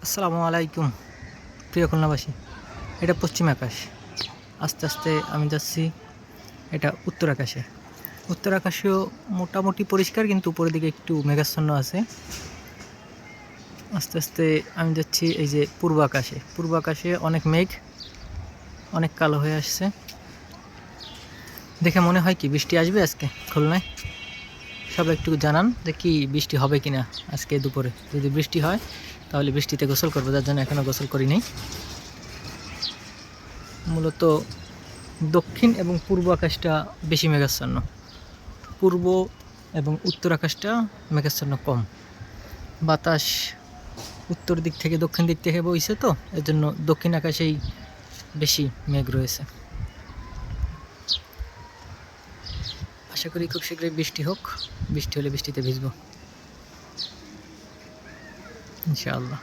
আসসালামু আলাইকুম প্রিয় খুলনাবাসী। এটা পশ্চিম আকাশ। আস্তে আস্তে আমি যাচ্ছি এটা উত্তর আকাশে। উত্তর আকাশেও মোটামুটি পরিষ্কার, কিন্তু উপরের দিকে একটু মেঘাচ্ছন্ন আছে। আস্তে আস্তে আমি যাচ্ছি এই যে পূর্ব আকাশে। পূর্ব আকাশে অনেক মেঘ, অনেক কালো হয়ে আসছে। দেখে মনে হয় কি বৃষ্টি আসবে আজকে খুলনায়। সবাই একটু জানান যে কি বৃষ্টি হবে কিনা আজকে দুপুরে। যদি বৃষ্টি হয় তাহলে বৃষ্টিতে গোসল করবো, যার জন্য এখনও গোসল করিনি। মূলত দক্ষিণ এবং পূর্ব আকাশটা বেশি মেঘাচ্ছন্ন, পূর্ব এবং উত্তর আকাশটা মেঘাচ্ছন্ন কম। বাতাস উত্তর দিক থেকে দক্ষিণ দিক থেকে বইছে, তো এর জন্য দক্ষিণ আকাশেই বেশি মেঘ রয়েছে। আশা করি খুব শীঘ্রই বৃষ্টি হোক। বৃষ্টি হলে বৃষ্টিতে ভিজবো ইনশাআল্লাহ।